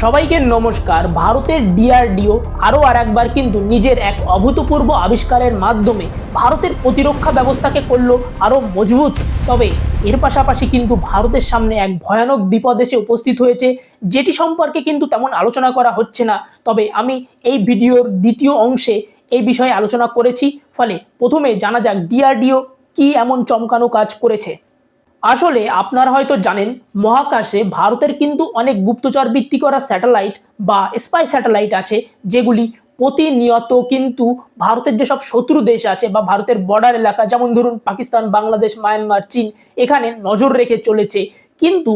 সবাইকে নমস্কার। ভারতের ডিআরডিও আরও একবার কিন্তু নিজের এক অভূতপূর্ব আবিষ্কারের মাধ্যমে ভারতের প্রতিরক্ষা ব্যবস্থাকে করলো আরও মজবুত। তবে এর পাশাপাশি কিন্তু ভারতের সামনে এক ভয়ানক বিপদ এসে উপস্থিত হয়েছে, যেটি সম্পর্কে কিন্তু তেমন আলোচনা করা হচ্ছে না। তবে আমি এই ভিডিওর দ্বিতীয় অংশে এই বিষয়ে আলোচনা করেছি। ফলে প্রথমে জানা যাক ডিআরডিও কি এমন চমকানো কাজ করেছে। আসলে আপনারা হয়তো জানেন, মহাকাশে ভারতের কিন্তু অনেক গুপ্তচর ভিত্তি করা স্যাটেলাইট বা স্পাই স্যাটেলাইট আছে, যেগুলি প্রতিনিয়ত কিন্তু ভারতের যেসব শত্রু দেশ আছে বা ভারতের বর্ডার এলাকা, যেমন ধরুন পাকিস্তান, বাংলাদেশ, মায়ানমার, চীন, এখানে নজর রেখে চলেছে। কিন্তু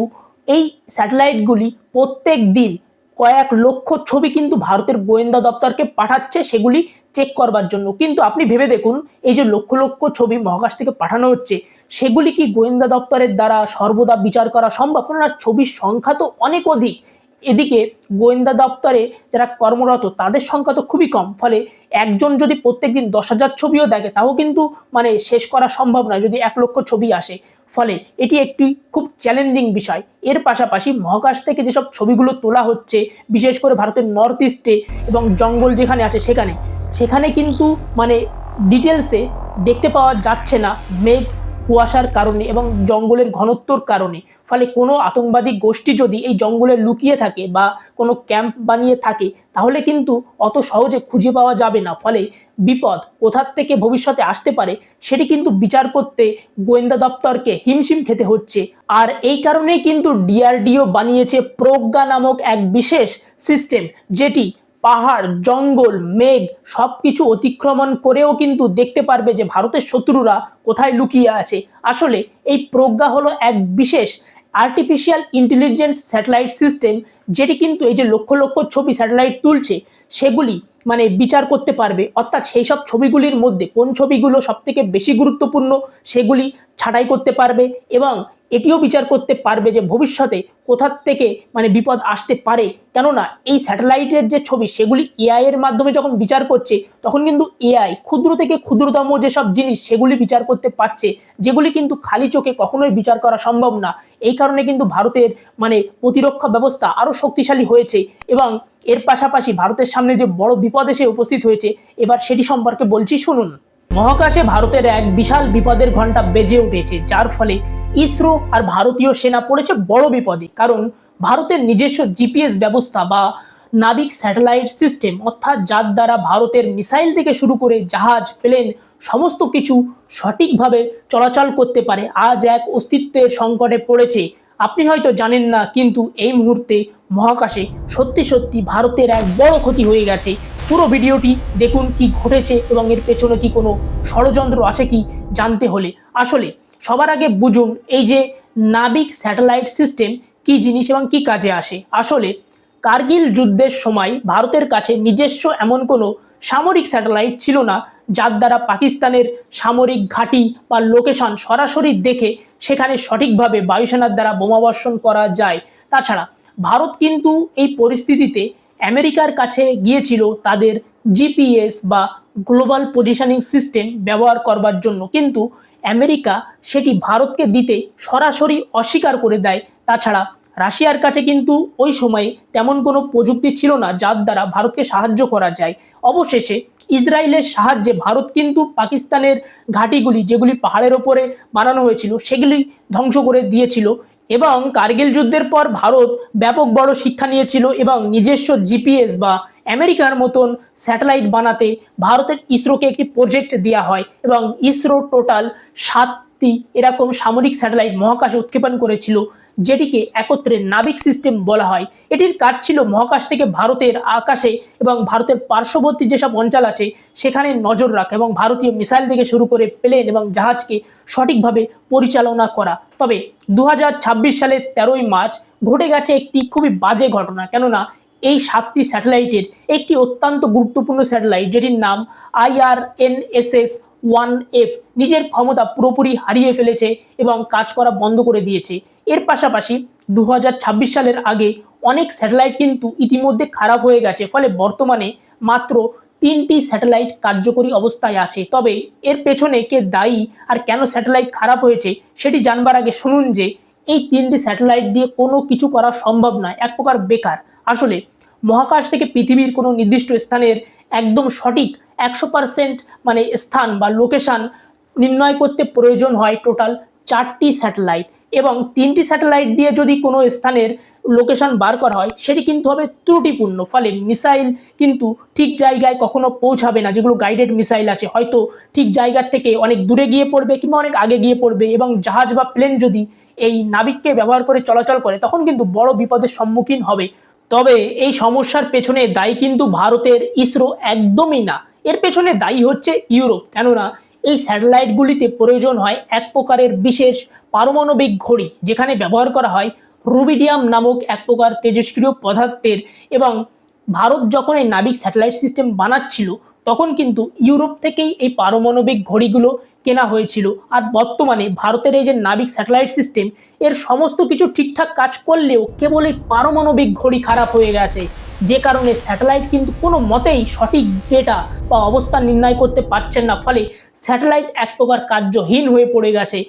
এই স্যাটেলাইটগুলি প্রত্যেক দিন কয়েক লক্ষ ছবি কিন্তু ভারতের গোয়েন্দা দপ্তরকে পাঠাচ্ছে সেগুলি চেক করবার জন্য। কিন্তু আপনি ভেবে দেখুন, এই যে লক্ষ লক্ষ ছবি মহাকাশ থেকে পাঠানো হচ্ছে, সেগুলি কি গোয়েন্দা দপ্তরের দ্বারা সর্বদা বিচার করা সম্ভব? না, ছবির সংখ্যা তো অনেক অধিক। এদিকে গোয়েন্দা দপ্তরে যারা কর্মরত তাদের সংখ্যা তো খুবই কম। ফলে একজন যদি প্রত্যেকদিন 10,000 ছবিও দেখে, তাও কিন্তু শেষ করা সম্ভব নয় যদি 1 লক্ষ ছবি আসে। ফলে এটি একটি খুব চ্যালেঞ্জিং বিষয়। এর পাশাপাশি মহাকাশ থেকে যেসব ছবিগুলো তোলা হচ্ছে, বিশেষ করে ভারতের নর্থ ইস্টে এবং জঙ্গল যেখানে আছে সেখানে কিন্তু ডিটেলসে দেখতে পাওয়া যাচ্ছে না, মেঘ কুয়াশার কারণে এবং জঙ্গলের ঘনত্বর কারণে। ফলে কোনো আতঙ্কবাদী গোষ্ঠী যদি এই জঙ্গলে লুকিয়ে থাকে বা কোনো ক্যাম্প বানিয়ে থাকে, তাহলে কিন্তু অত সহজে খুঁজে পাওয়া যাবে না। ফলে বিপদ কোথার থেকে ভবিষ্যতে আসতে পারে সেটি কিন্তু বিচার করতে গোয়েন্দা দপ্তরকে হিমশিম খেতে হচ্ছে। আর এই কারণেই কিন্তু ডিআরডিও বানিয়েছে প্রজ্ঞা নামক এক বিশেষ সিস্টেম, যেটি পাহাড়, জঙ্গল, মেঘ সবকিছু অতিক্রমণ করেও কিন্তু দেখতে পারবে যে ভারতের শত্রুরা কোথায় লুকিয়ে আছে। আসলে এই প্রজ্ঞা হলো এক বিশেষ আর্টিফিশিয়াল ইন্টেলিজেন্স স্যাটেলাইট সিস্টেম, যেটি কিন্তু এই যে লক্ষ লক্ষ ছবি স্যাটেলাইট তুলছে সেগুলি বিচার করতে পারবে। অর্থাৎ সেই সব ছবিগুলির মধ্যে কোন ছবিগুলো সব থেকে বেশি গুরুত্বপূর্ণ সেগুলি ছাঁটাই করতে পারবে এবং এটিও বিচার করতে পারবে যে ভবিষ্যতে কোথার থেকে বিপদ আসতে পারে। কেননা এই স্যাটেলাইটের যে ছবি সেগুলি এআই এর মাধ্যমে যখন বিচার করছে, তখন কিন্তু এআই ক্ষুদ্র থেকে ক্ষুদ্রতম যেসব জিনিস সেগুলি বিচার করতে পারছে, যেগুলি কিন্তু খালি চোখে কখনোই বিচার করা সম্ভব না। এই কারণে কিন্তু ভারতের প্রতিরক্ষা ব্যবস্থা আরো শক্তিশালী হয়েছে। এবং এর পাশাপাশি ভারতের সামনে যে বড় বিপদ এসে উপস্থিত হয়েছে, এবার সেটি সম্পর্কে বলছি, শুনুন। মহাকাশে ভারতের এক বিশাল বিপদের ঘন্টা বেজে উঠেছে, যার ফলে ইসরো আর ভারতীয় সেনা পড়েছে বড় বিপদে। কারণ ভারতের নিজস্ব জিপিএস ব্যবস্থা বা নাবিক স্যাটেলাইট সিস্টেম, অর্থাৎ যার দ্বারা ভারতের মিসাইল থেকে শুরু করে জাহাজ, প্লেন সমস্ত কিছু সঠিকভাবে চলাচল করতে পারে, আজ এক অস্তিত্বের সংকটে পড়েছে। আপনি হয়তো জানেন না, কিন্তু এই মুহূর্তে মহাকাশে সত্যি সত্যি ভারতের এক বড় ক্ষতি হয়ে গেছে। পুরো ভিডিওটি দেখুন কি ঘটেছে এবং এর পেছনে কি কোনো ষড়যন্ত্র আছে কি জানতে হলে। আসলে সবার আগে বুঝুন এই যে নাবিক স্যাটেলাইট সিস্টেম কি জিনিস এবং কি কাজে আসে। আসলে কার্গিল যুদ্ধের সময় ভারতের কাছে নিজস্ব এমন কোনো সামরিক স্যাটেলাইট ছিল না, যার দ্বারা পাকিস্তানের সামরিক ঘাঁটি বা লোকেশন সরাসরি দেখে সেখানে সঠিকভাবে বায়ুসেনার দ্বারা বোমাবর্ষণ করা যায়। তাছাড়া ভারত কিন্তু এই পরিস্থিতিতে আমেরিকার কাছে গিয়েছিল তাদের জিপিএস বা গ্লোবাল পজিশনিং সিস্টেম ব্যবহার করবার জন্য, কিন্তু আমেরিকা সেটি ভারতকে দিতে সরাসরি অস্বীকার করে দেয়। তাছাড়া রাশিয়ার কাছে কিন্তু ওই সময়ে তেমন কোনো প্রযুক্তি ছিল না যার দ্বারা ভারতকে সাহায্য করা যায়। অবশেষে ইসরায়েলের সাহায্যে ভারত কিন্তু পাকিস্তানের ঘাঁটিগুলি, যেগুলি পাহাড়ের ওপরে বানানো হয়েছিল, সেগুলি ধ্বংস করে দিয়েছিল। এবং কার্গিল যুদ্ধের পর ভারত ব্যাপক বড় শিক্ষা নিয়েছিল এবং নিজস্ব জিপিএস বা আমেরিকার মতন স্যাটেলাইট বানাতে ভারতের ইসরোকে একটি প্রজেক্ট দেওয়া হয় এবং ইসরো টোটাল 7টি এরকম সামরিক স্যাটেলাইট মহাকাশে উৎক্ষেপণ করেছিল, যেটিকে একত্রে নাবিক সিস্টেম বলা হয়। এটির কাজ ছিল মহাকাশ থেকে ভারতের আকাশে এবং ভারতের পার্শ্ববর্তী যেসব অঞ্চল আছে সেখানে নজর রাখা এবং ভারতীয় মিসাইল থেকে শুরু করে প্লেন এবং জাহাজকে সঠিকভাবে পরিচালনা করা। তবে 2026 সালের 13ই মার্চ ঘটে গেছে একটি খুবই বাজে ঘটনা। কেননা এই 7টি স্যাটেলাইটের একটি অত্যন্ত গুরুত্বপূর্ণ স্যাটেলাইট, যেটির নাম IRNSS-1F, নিজের ক্ষমতা পুরোপুরি হারিয়ে ফেলেছে এবং কাজ করা বন্ধ করে দিয়েছে। এর পাশাপাশি 2026 সালের আগে অনেক স্যাটেলাইট কিন্তু ইতিমধ্যে খারাপ হয়ে গেছে। ফলে বর্তমানে মাত্র 3টি স্যাটেলাইট কার্যকরী অবস্থায় আছে। তবে এর পেছনে কে দায়ী আর কেন স্যাটেলাইট খারাপ হয়েছে সেটি জানবার আগে শুনুন যে এই 3টি স্যাটেলাইট দিয়ে কোনো কিছু করা সম্ভব নয়, এক প্রকার বেকার। আসলে মহাকাশ থেকে পৃথিবীর কোনো নির্দিষ্ট স্থানের একদম সঠিক 100% মানে স্থান বা লোকেশন নির্ণয় করতে প্রয়োজন হয় টোটাল 4টি স্যাটেলাইট, এবং 3টি স্যাটেলাইট দিয়ে যদি কোনো স্থানের লোকেশন বার করা হয় সেটি কিন্তু হবে ত্রুটিপূর্ণ। ফলে মিসাইল কিন্তু ঠিক জায়গায় কখনো পৌঁছাবে না। যেগুলো গাইডেড মিসাইল আছে হয়তো ঠিক জায়গার থেকে অনেক দূরে গিয়ে পড়বে কিংবা অনেক আগে গিয়ে পড়বে, এবং জাহাজ বা প্লেন যদি এই নাবিককে ব্যবহার করে চলাচল করে তখন কিন্তু বড় বিপদের সম্মুখীন হবে। তবে এই সমস্যার পেছনে দায়ী কিন্তু ভারতের ইসরো একদমই না, এর পেছনে দায়ী হচ্ছে ইউরোপ। কেননা এই স্যাটেলাইটগুলিতে প্রয়োজন হয় এক প্রকারের বিশেষ পারমাণবিক ঘড়ি, যেখানে ব্যবহার করা হয় রুবিডিয়াম নামক এক প্রকার তেজস্ক্রিয় পদার্থের। এবং ভারত যখন এই নাবিক স্যাটেলাইট সিস্টেম বানাচ্ছিল তখন কিন্তু ইউরোপ থেকেই এই পারমাণবিক ঘড়িগুলো কেনা হয়েছিল। আর বর্তমানে ভারতের এই যে নাবিক স্যাটেলাইট সিস্টেম এর সমস্ত কিছু ঠিকঠাক কাজ করলেও কেবল এই পারমাণবিক ঘড়ি খারাপ হয়ে গেছে, যে কারণে স্যাটেলাইট কিন্তু কোনো মতেই সঠিক ডেটা বা অবস্থান নির্ণয় করতে পারছেন না। ফলে স্যাটেলাইট এক প্রকার কার্যহীন হয়ে পড়ে গেছে।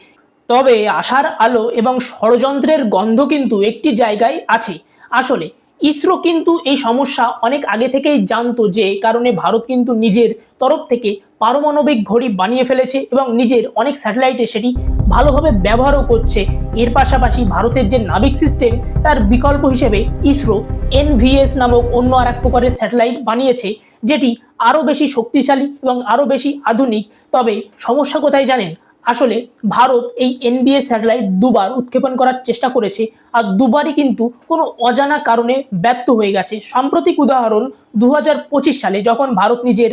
তবে আশার আলো এবং ষড়যন্ত্রের গন্ধ কিন্তু একটি জায়গায় আছে। আসলে ইসরো কিন্তু এই সমস্যা অনেক আগে থেকেই জানতো, যে কারণে ভারত কিন্তু নিজের তরফ থেকে পারমাণবিক ঘড়ি বানিয়ে ফেলেছে এবং নিজের অনেক স্যাটেলাইটে সেটি ভালোভাবে ব্যবহারও করছে। এর পাশাপাশি ভারতের যে নাবিক সিস্টেম তার বিকল্প হিসেবে ইসরো এনভিএস নামক অন্য আর এক প্রকারের স্যাটেলাইট বানিয়েছে, যেটি আরও বেশি শক্তিশালী এবং আরও বেশি আধুনিক। তবে সমস্যা কোথায় জানেন? আসলে ভারত এই এনভিএস স্যাটেলাইট দুবার উৎক্ষেপণ করার চেষ্টা করেছে, আর দুবারই কিন্তু কোনো অজানা কারণে ব্যর্থ হয়ে গেছে। সাম্প্রতিক উদাহরণ 2025 সালে যখন ভারত নিজের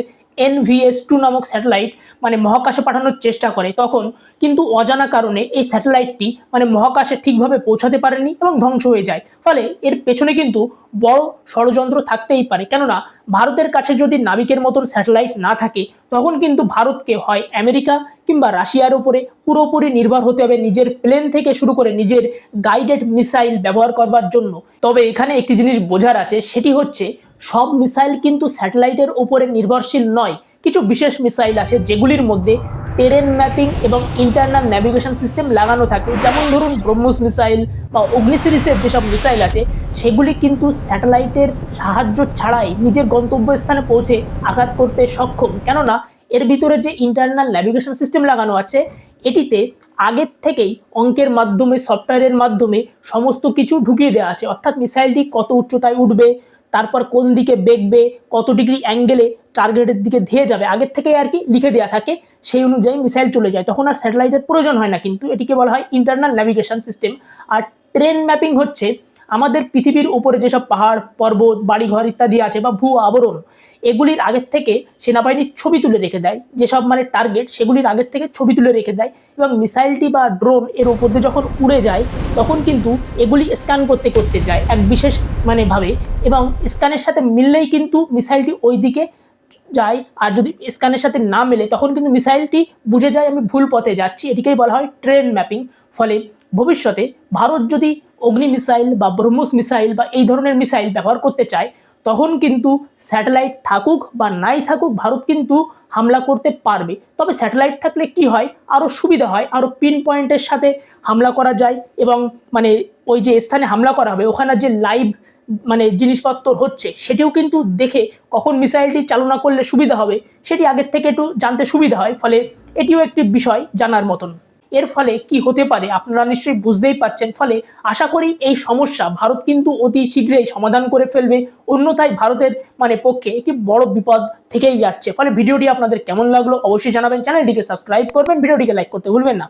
NVS-2 নামক স্যাটেলাইট মানে মহাকাশে পাঠানোর চেষ্টা করে, তখন কিন্তু অজানা কারণে এই স্যাটেলাইটটি মানে মহাকাশে ঠিকভাবে পৌঁছাতে পারেনি এবং ধ্বংস হয়ে যায়। ফলে এর পেছনে কিন্তু বড় ষড়যন্ত্র থাকতেই পারে। কেননা ভারতের কাছে যদি নাবিকের মতন স্যাটেলাইট না থাকে তখন কিন্তু ভারতকে হয় আমেরিকা কিংবা রাশিয়ার উপরে পুরোপুরি নির্ভর হতে হবে নিজের প্লেন থেকে শুরু করে নিজের গাইডেড মিসাইল ব্যবহার করবার জন্য। তবে এখানে একটি জিনিস বোঝার আছে, সেটি হচ্ছে সব মিসাইল কিন্তু স্যাটেলাইটের উপরে নির্ভরশীল নয়। কিছু বিশেষ মিসাইল আছে যেগুলির মধ্যে টেরেন ম্যাপিং এবং ইন্টারনাল ন্যাভিগেশন সিস্টেম লাগানো থাকে। যেমন ধরুন ব্রহ্মোস মিসাইল বা অগ্নি সিরিজের যেসব মিসাইল আছে সেগুলি কিন্তু স্যাটেলাইটের সাহায্য ছাড়াই নিজের গন্তব্যস্থানে পৌঁছে আঘাত করতে সক্ষম। কেননা এর ভিতরে যে ইন্টারনাল ন্যাভিগেশন সিস্টেম লাগানো আছে এটিতে আগের থেকেই অঙ্কের মাধ্যমে সফটওয়্যারের মাধ্যমে সমস্ত কিছু ঢুকিয়ে দেওয়া আছে। অর্থাৎ মিসাইলটি কত উচ্চতায় উঠবে, তারপর কোন দিকে বেগবে, কত ডিগ্রি অ্যাঙ্গেলে টার্গেটের দিকে ধেয়ে যাবে, আগের থেকে আর কি লিখে দেওয়া থাকে। সেই অনুযায়ী মিসাইল চলে যায়, তখন আর স্যাটেলাইটের প্রয়োজন হয় না। কিন্তু এটিকে বলা হয় ইন্টারনাল ন্যাভিগেশন সিস্টেম। আর ট্রেন ম্যাপিং হচ্ছে আমাদের পৃথিবীর উপরে যেসব পাহাড় পর্বত বাড়িঘর ইত্যাদি আছে বা ভূ আবরণ, এগুলির আগের থেকে সেনাবাহিনী ছবি তুলে রেখে দেয়। যেসব মানে টার্গেট সেগুলির আগের থেকে ছবি তুলে রেখে দেয়, এবং মিসাইলটি বা ড্রোন এর উপর দিয়ে যখন উড়ে যায় তখন কিন্তু এগুলি স্ক্যান করতে করতে যায় এক বিশেষ মানে ভাবে, এবং স্ক্যানের সাথে মিললেই কিন্তু মিসাইলটি ওই দিকে যায়। আর যদি স্ক্যানের সাথে না মেলে তখন কিন্তু মিসাইলটি বুঝে যায় আমি ভুল পথে যাচ্ছি। এটিকেই বলা হয় ট্রেন ম্যাপিং। ফলে ভবিষ্যতে ভারত যদি অগ্নি মিসাইল বা ব্রহ্মোস মিসাইল বা এই ধরনের মিসাইল ব্যবহার করতে চায় তখন কিন্তু স্যাটেলাইট থাকুক বা নাই থাকুক ভারত কিন্তু হামলা করতে পারবে। তবে স্যাটেলাইট থাকলে কি হয়, আরও সুবিধা হয়, আরও পিন পয়েন্টের সাথে হামলা করা যায়, এবং মানে ওই যে স্থানে হামলা করা হবে ওখানে যে লাইভ মানে জিনিসপত্র হচ্ছে সেটিও কিন্তু দেখে কখন মিসাইলটি চালনা করলে সুবিধা হবে সেটি আগের থেকে একটু জানতে সুবিধা হয়। ফলে এটিও একটি বিষয় জানার মতন। এর ফলে কি হতে পারে আপনারা নিশ্চয়ই বুঝতেই পাচ্ছেন। ফলে আশা করি এই সমস্যা ভারত কিন্তু অতি শীঘ্রই সমাধান করে ফেলবে, অন্যথায় ভারতের মানে পক্ষে একটি বড় বিপদ থেকেই যাচ্ছে। ফলে ভিডিওটি আপনাদের কেমন লাগলো অবশ্যই জানাবেন, চ্যানেলটিকে সাবস্ক্রাইব করবেন, ভিডিওটিকে লাইক করতে ভুলবেন না।